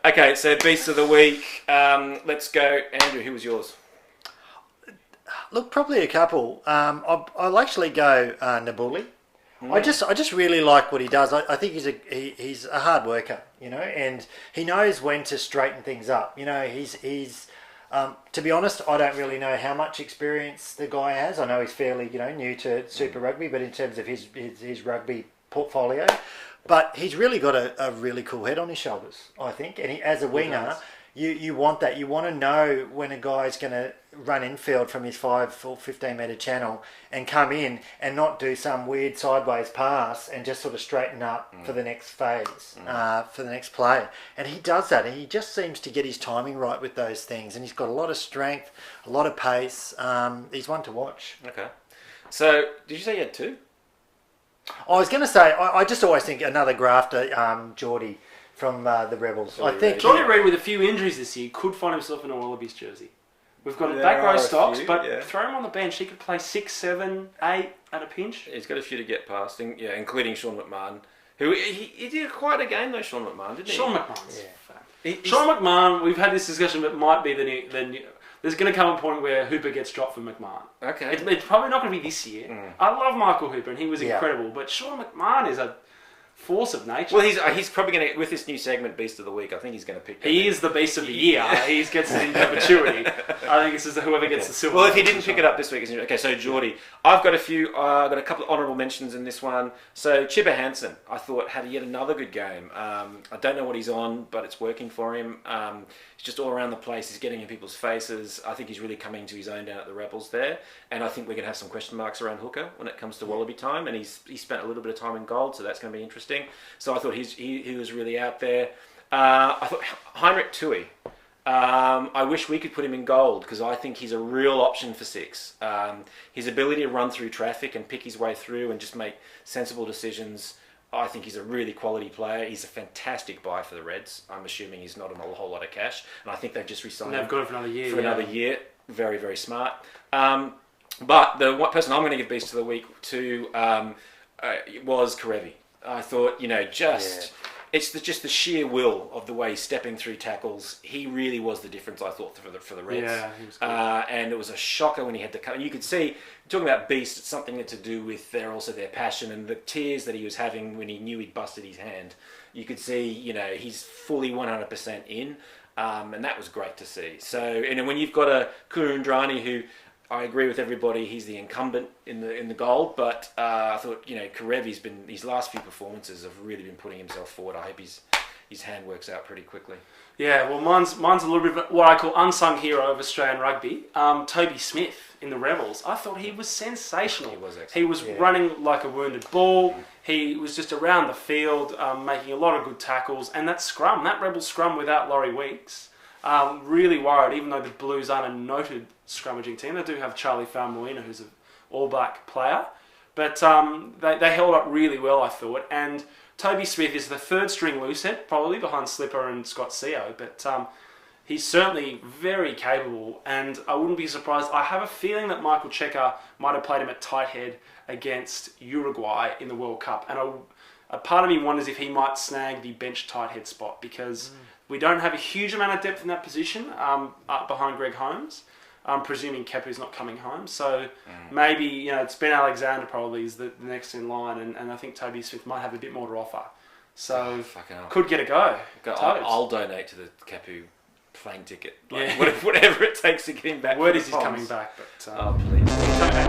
Okay, so Beast of the Week. Let's go. Andrew, who was yours? Look, probably a couple. I'll actually go Nabuli. I just really like what he does. I think he's a hard worker, and he knows when to straighten things up. He's to be honest, I don't really know how much experience the guy has. I know he's fairly new to Super Rugby, but in terms of his rugby portfolio, but he's really got a really cool head on his shoulders, I think. And as a winger, you want that. You want to know when a guy's going to run infield from his 5 or 15 metre channel and come in and not do some weird sideways pass and just sort of straighten up for the next phase, for the next play. And he does that. And he just seems to get his timing right with those things. And he's got a lot of strength, a lot of pace. He's one to watch. Okay. So, did you say you had two? I was going to say, I just always think another grafter, Geordie from the Rebels. I think Johnny Reid, with a few injuries this year, could find himself in a Wallabies jersey. We've got back row stocks, but throw him on the bench. He could play 6, 7, 8 at a pinch. He's got a few to get past, including Sean McMahon, who he did quite a game though. Sean McMahon, didn't he? Sean McMahon's Sean McMahon. We've had this discussion, but might be the new. There's going to come a point where Hooper gets dropped for McMahon. Okay, it's probably not going to be this year. I love Michael Hooper, and he was incredible. But Sean McMahon is a force of nature. Well, he's probably going to, with this new segment, Beast of the Week, I think he's going to pick. He is the Beast of the Year. He gets it in perpetuity. I think this is whoever gets the silver. Well, if he didn't pick it up this week, okay. So Geordie, I've got a couple of honourable mentions in this one. So Chibber Hansen, I thought had yet another good game. I don't know what he's on, but it's working for him. He's just all around the place. He's getting in people's faces. I think he's really coming to his own down at the Rebels there. And I think we're going to have some question marks around hooker when it comes to Wallaby time. And he spent a little bit of time in gold, so that's going to be interesting. So I thought he was really out there. I thought Heinrich Tui. I wish we could put him in gold because I think he's a real option for 6. His ability to run through traffic and pick his way through and just make sensible decisions. I think he's a really quality player. He's a fantastic buy for the Reds. I'm assuming he's not on a whole lot of cash. And I think they've just re-signed him. They've got him for another year. Another year. Very, very smart. But the one person I'm going to give Beast of the Week to was Karevi. I thought, it's just the sheer will of the way he's stepping through tackles. He really was the difference, I thought, for the Reds. Yeah, he was good. And it was a shocker when he had to come. And you could see, talking about Beast, it's something to do with their passion and the tears that he was having when he knew he'd busted his hand. You could see, he's fully 100% in, and that was great to see. So, and then when you've got a Kurundrani who, I agree with everybody, he's the incumbent in the gold, but I thought, Karevi's been, his last few performances have really been putting himself forward. I hope his hand works out pretty quickly. Yeah, well, mine's a little bit of what I call unsung hero of Australian rugby. Toby Smith in the Rebels. I thought he was sensational. He was excellent. He was running like a wounded bull. He was just around the field, making a lot of good tackles. And that Rebel scrum without Laurie Weeks, really worried, even though the Blues aren't a noted scrummaging team. They do have Charlie Faumuina, who's an all-black player. But they held up really well, I thought. And Toby Smith is the third string loosehead, probably behind Slipper and Scott Seo. But he's certainly very capable. And I wouldn't be surprised. I have a feeling that Michael Cheika might have played him at tight head against Uruguay in the World Cup. And a part of me wonders if he might snag the bench tight head spot because we don't have a huge amount of depth in that position behind Greg Holmes. I'm presuming Kepu's not coming home. So maybe, it's Ben Alexander probably is the next in line. And I think Toby Smith might have a bit more to offer. So could get a go. I'll donate to the Kepu plane ticket. Whatever it takes to get him back. Word is he's coming back. But please.